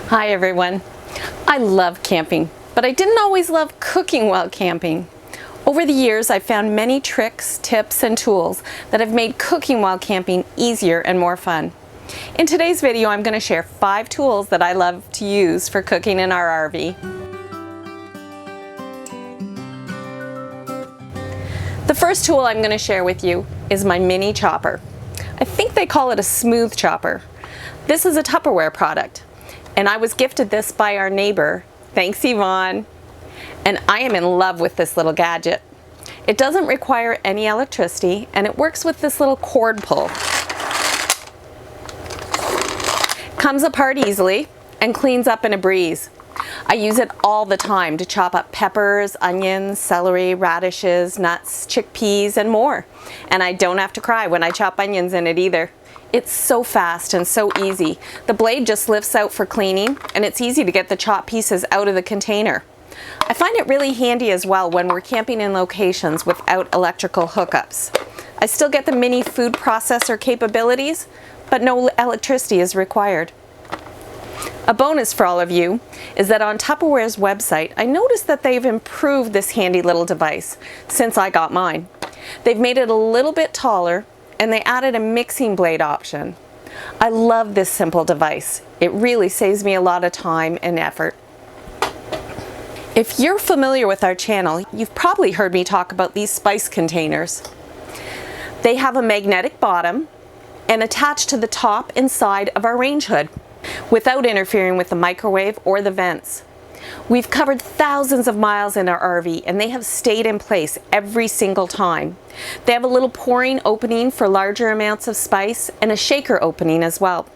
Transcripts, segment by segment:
Hi everyone. I love camping, but I didn't always love cooking while camping. Over the years, I've found many tricks, tips, and tools that have made cooking while camping easier and more fun. In today's video, I'm going to share 5 tools that I love to use for cooking in our RV. The first tool I'm going to share with you is my mini chopper. I think they call it a smooth chopper. This is a Tupperware product, and I was gifted this by our neighbor. Thanks, Yvonne. And I am in love with this little gadget. It doesn't require any electricity, and it works with this little cord pull. Comes apart easily and cleans up in a breeze. I use it all the time to chop up peppers, onions, celery, radishes, nuts, chickpeas, and more. And I don't have to cry when I chop onions in it either. It's so fast and so easy. The blade just lifts out for cleaning, and it's easy to get the chopped pieces out of the container. I find it really handy as well when we're camping in locations without electrical hookups. I still get the mini food processor capabilities, but no electricity is required. A bonus for all of you is that on Tupperware's website, I noticed that they've improved this handy little device since I got mine. They've made it a little bit taller, and they added a mixing blade option. I love this simple device. It really saves me a lot of time and effort. If you're familiar with our channel, you've probably heard me talk about these spice containers. They have a magnetic bottom and attach to the top and side of our range hood without interfering with the microwave or the vents. We've covered thousands of miles in our RV, and they have stayed in place every single time. They have a little pouring opening for larger amounts of spice and a shaker opening as well.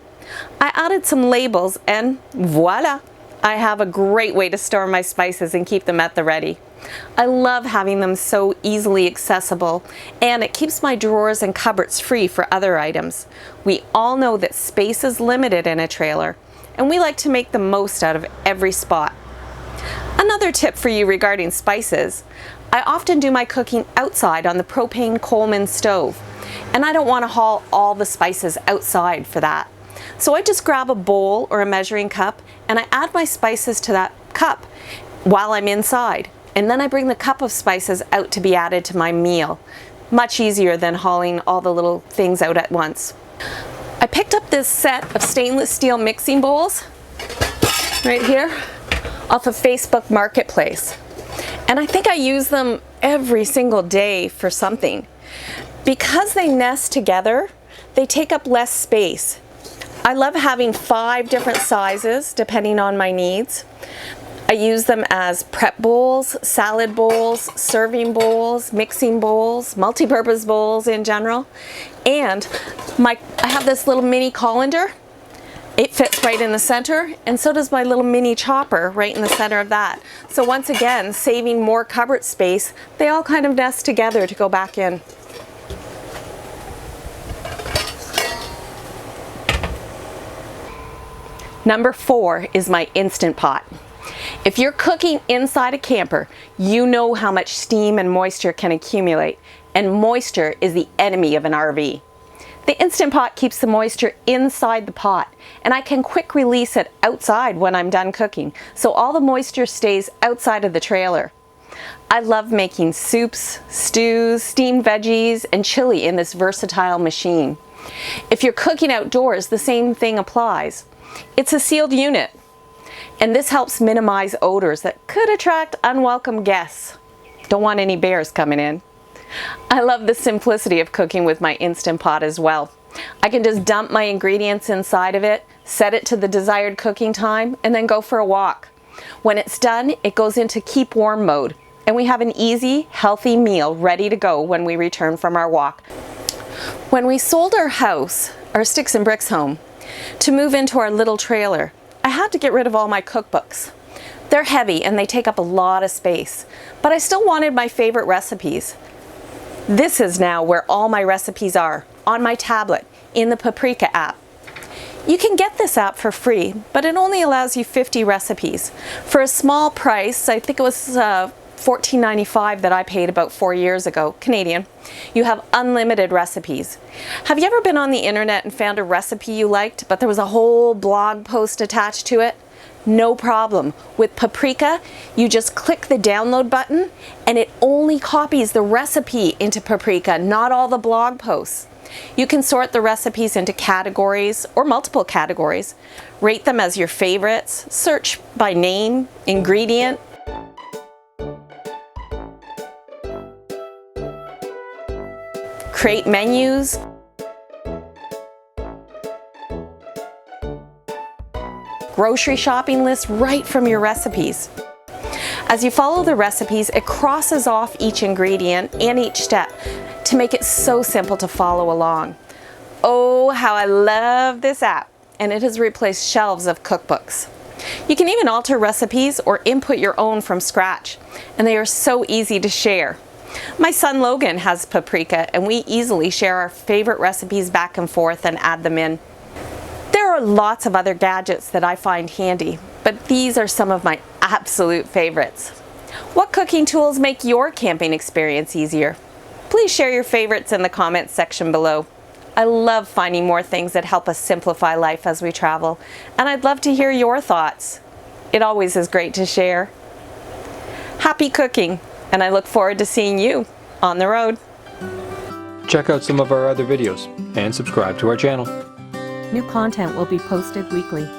I added some labels and voila! I have a great way to store my spices and keep them at the ready. I love having them so easily accessible, and it keeps my drawers and cupboards free for other items. We all know that space is limited in a trailer, and we like to make the most out of every spot. Another tip for you regarding spices: I often do my cooking outside on the propane Coleman stove, and I don't want to haul all the spices outside for that. So I just grab a bowl or a measuring cup, and I add my spices to that cup while I'm inside. And then I bring the cup of spices out to be added to my meal. Much easier than hauling all the little things out at once. I picked up this set of stainless steel mixing bowls right here off of Facebook Marketplace. And I think I use them every single day for something. Because they nest together, they take up less space. I love having 5 different sizes depending on my needs. I use them as prep bowls, salad bowls, serving bowls, mixing bowls, multi-purpose bowls in general. And I have this little mini colander. It fits right in the center, and so does my little mini chopper right in the center of that. So once again, saving more cupboard space, they all kind of nest together to go back in. Number 4 is my Instant Pot. If you're cooking inside a camper, you know how much steam and moisture can accumulate, and moisture is the enemy of an RV. The Instant Pot keeps the moisture inside the pot, and I can quick release it outside when I'm done cooking, so all the moisture stays outside of the trailer. I love making soups, stews, steamed veggies, and chili in this versatile machine. If you're cooking outdoors, the same thing applies. It's a sealed unit, and this helps minimize odors that could attract unwelcome guests. Don't want any bears coming in. I love the simplicity of cooking with my Instant Pot as well. I can just dump my ingredients inside of it, set it to the desired cooking time, and then go for a walk. When it's done, it goes into keep warm mode, and we have an easy, healthy meal ready to go when we return from our walk. When we sold our house, our sticks and bricks home, to move into our little trailer, I had to get rid of all my cookbooks. They're heavy and they take up a lot of space, but I still wanted my favorite recipes. This is now where all my recipes are, on my tablet, in the Paprika app. You can get this app for free, but it only allows you 50 recipes. For a small price, I think it was $14.95 that I paid about 4 years ago, Canadian. You have unlimited recipes. Have you ever been on the internet and found a recipe you liked, but there was a whole blog post attached to it? No problem. With Paprika, you just click the download button and it only copies the recipe into Paprika, not all the blog posts. You can sort the recipes into categories or multiple categories, rate them as your favorites, search by name, ingredient, create menus, grocery shopping lists right from your recipes. As you follow the recipes, it crosses off each ingredient and each step to make it so simple to follow along. Oh, how I love this app, and it has replaced shelves of cookbooks. You can even alter recipes or input your own from scratch, and they are so easy to share. My son Logan has Paprika, and we easily share our favorite recipes back and forth and add them in. There are lots of other gadgets that I find handy, but these are some of my absolute favorites. What cooking tools make your camping experience easier? Please share your favorites in the comments section below. I love finding more things that help us simplify life as we travel, and I'd love to hear your thoughts. It always is great to share. Happy cooking, and I look forward to seeing you on the road. Check out some of our other videos and subscribe to our channel. New content will be posted weekly.